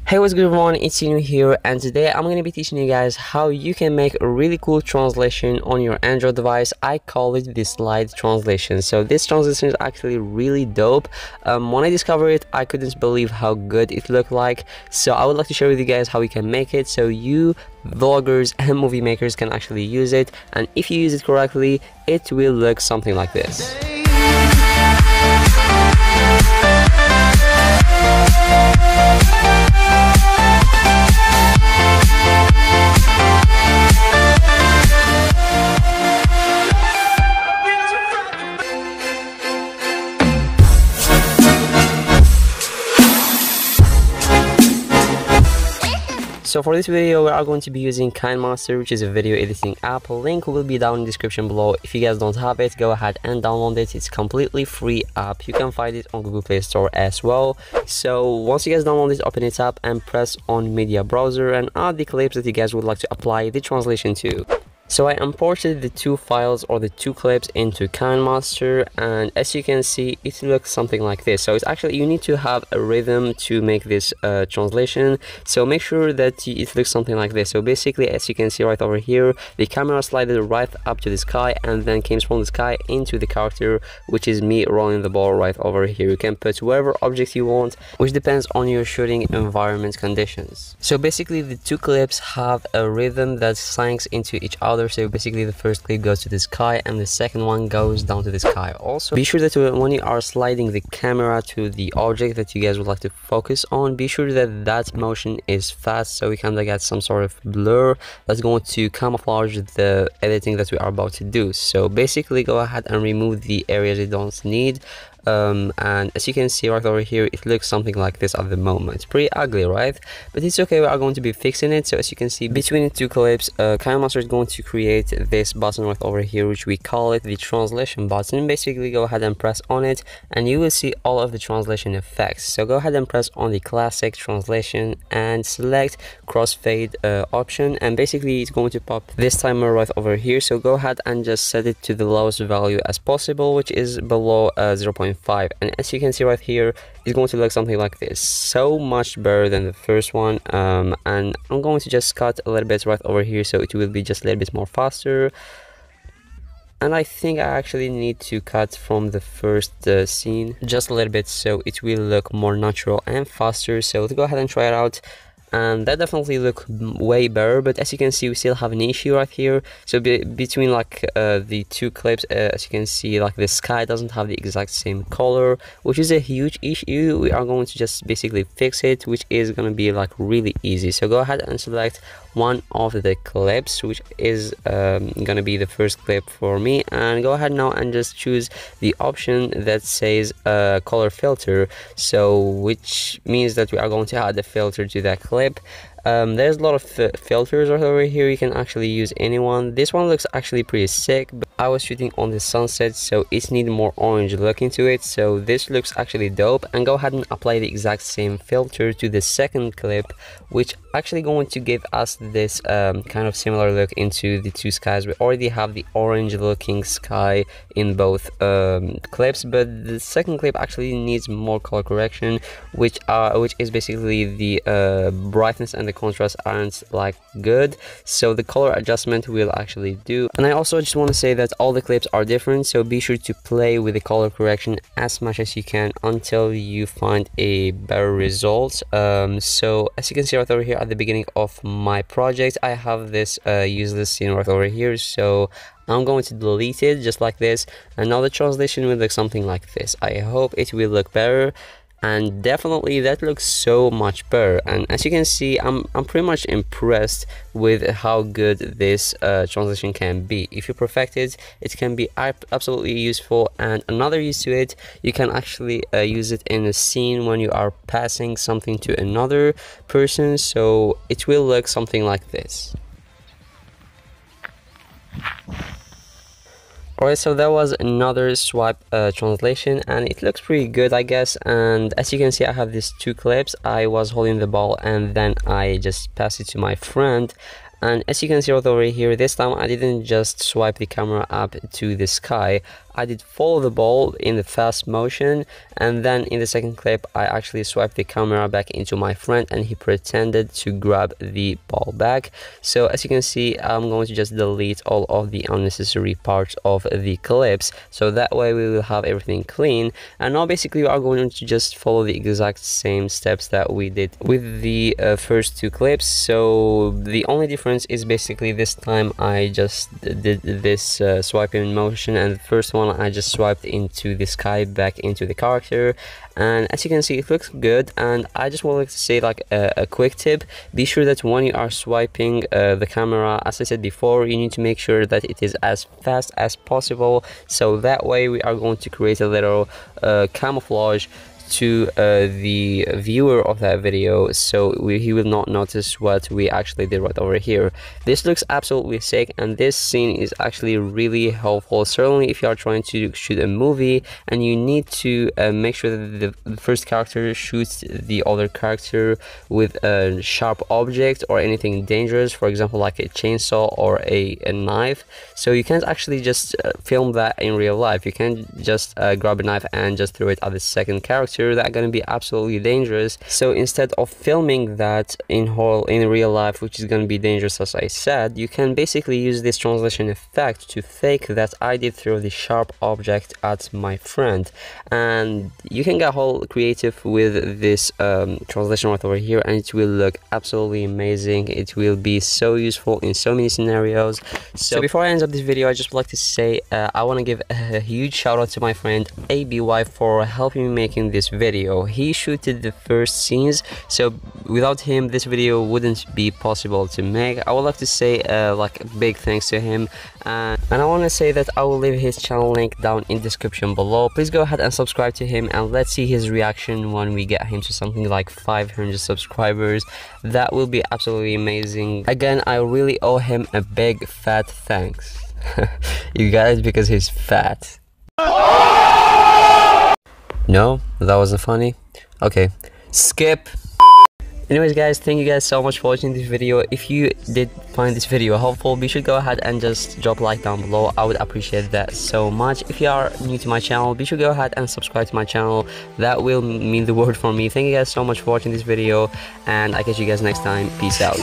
Hey, what's good everyone, it's Cinou here, and today I'm going to be teaching you guys how you can make a really cool translation on your Android device. I call it the slide translation. So this translation is actually really dope. When I discovered it, I couldn't believe how good it looked like. So I would like to share with you guys how we can make it so you vloggers and movie makers can actually use it, and if you use it correctly, it will look something like this. So for this video, we are going to be using KineMaster, which is a video editing app. Link will be down in the description below. If you guys don't have it, go ahead and download it. It's a completely free app. You can find it on Google Play Store as well. So once you guys download it, open it up and press on media browser and add the clips that you guys would like to apply the translation to. So I imported the two files or the two clips into KineMaster, and as you can see, it looks something like this. So it's actually, you need to have a rhythm to make this translation, so make sure that it looks something like this. So basically, as you can see right over here, the camera slided right up to the sky and then came from the sky into the character, which is me rolling the ball right over here. You can put whatever object you want, which depends on your shooting environment conditions. So basically, the two clips have a rhythm that syncs into each other. So basically the first clip goes to the sky and the second one goes down to the sky. Also, be sure that when you are sliding the camera to the object that you guys would like to focus on, be sure that that motion is fast, so we kind of get some sort of blur that's going to camouflage the editing that we are about to do. So basically, go ahead and remove the areas you don't need. And as you can see right over here, it looks something like this at the moment. It's pretty ugly, right? But it's okay, we are going to be fixing it. So as you can see, between the two clips, KineMaster is going to create this button right over here, which we call it the translation button. Basically, go ahead and press on it and you will see all of the translation effects. So go ahead and press on the classic translation and select crossfade option, and basically it's going to pop this timer right over here. So go ahead and just set it to the lowest value as possible, which is below 0.5, and as you can see right here, it's going to look something like this. So much better than the first one. And I'm going to just cut a little bit right over here so it will be just a little bit more faster. And I think I actually need to cut from the first scene just a little bit so it will look more natural and faster. So let's go ahead and try it out. And that definitely look way better, but as you can see, we still have an issue right here. So between like the two clips, as you can see, like the sky doesn't have the exact same color, which is a huge issue. We are going to just basically fix it, which is going to be like really easy. So go ahead and select one of the clips, which is going to be the first clip for me, and go ahead now and just choose the option that says color filter, so which means that we are going to add a filter to that clip. There's a lot of filters right over here. You can actually use anyone. This one looks actually pretty sick, but I was shooting on the sunset, so it needs more orange look into it. So this looks actually dope, and go ahead and apply the exact same filter to the second clip, which actually going to give us this kind of similar look into the two skies. We already have the orange looking sky in both clips, but the second clip actually needs more color correction, which is basically the brightness and the contrast aren't like good, so the color adjustment will actually do. And I also just want to say that all the clips are different, so be sure to play with the color correction as much as you can until you find a better result. So as you can see right over here at the beginning of my project, I have this useless scene right over here, so I'm going to delete it just like this, and now the translation will look something like this. I hope it will look better, and definitely that looks so much better. And as you can see, I'm pretty much impressed with how good this translation can be. If you perfect it, it can be absolutely useful. And another use to it, you can actually use it in a scene when you are passing something to another person, so it will look something like this. Alright, so that was another swipe translation, and it looks pretty good, I guess. And as you can see, I have these two clips. I was holding the ball and then I just passed it to my friend, And as you can see right over here, this time I didn't just swipe the camera up to the sky, I did follow the ball in the fast motion, and then in the second clip I actually swiped the camera back into my friend and he pretended to grab the ball back. So as you can see, I'm going to just delete all of the unnecessary parts of the clips, so that way we will have everything clean. And now basically we are going to just follow the exact same steps that we did with the first two clips. So the only difference is basically this time I just did this swiping motion, and the first one I just swiped into the sky back into the character. And as you can see, it looks good. And I just wanted to say like a quick tip: be sure that when you are swiping the camera, as I said before, you need to make sure that it is as fast as possible, so that way we are going to create a little camouflage to the viewer of that video, so he will not notice what we actually did right over here. This looks absolutely sick, and this scene is actually really helpful, certainly if you are trying to shoot a movie and you need to make sure that the first character shoots the other character with a sharp object or anything dangerous, for example like a chainsaw or a knife. So you can't actually just film that in real life. You can't just grab a knife and just throw it at the second character. That's going to be absolutely dangerous. So instead of filming that in real life, which is going to be dangerous as I said, you can basically use this translation effect to fake that I did throw the sharp object at my friend. And you can get whole creative with this translation right over here, and it will look absolutely amazing. It will be so useful in so many scenarios. So before I end up this video, I just would like to say I want to give a huge shout out to my friend ABY for helping me making this video. He shooted the first scenes, so without him this video wouldn't be possible to make. I would like to say like a big thanks to him, and I want to say that I will leave his channel link down in description below. Please go ahead and subscribe to him, and let's see his reaction when we get him to something like 500 subscribers. That will be absolutely amazing. Again, I really owe him a big fat thanks. You got it, because he's fat. No, that wasn't funny. Okay, skip. Anyways guys, thank you guys so much for watching this video. If you did find this video helpful, be sure to go ahead and just drop a like down below. I would appreciate that so much. If you are new to my channel, be sure to go ahead and subscribe to my channel. That will mean the world for me. Thank you guys so much for watching this video, and I catch you guys next time. Peace out.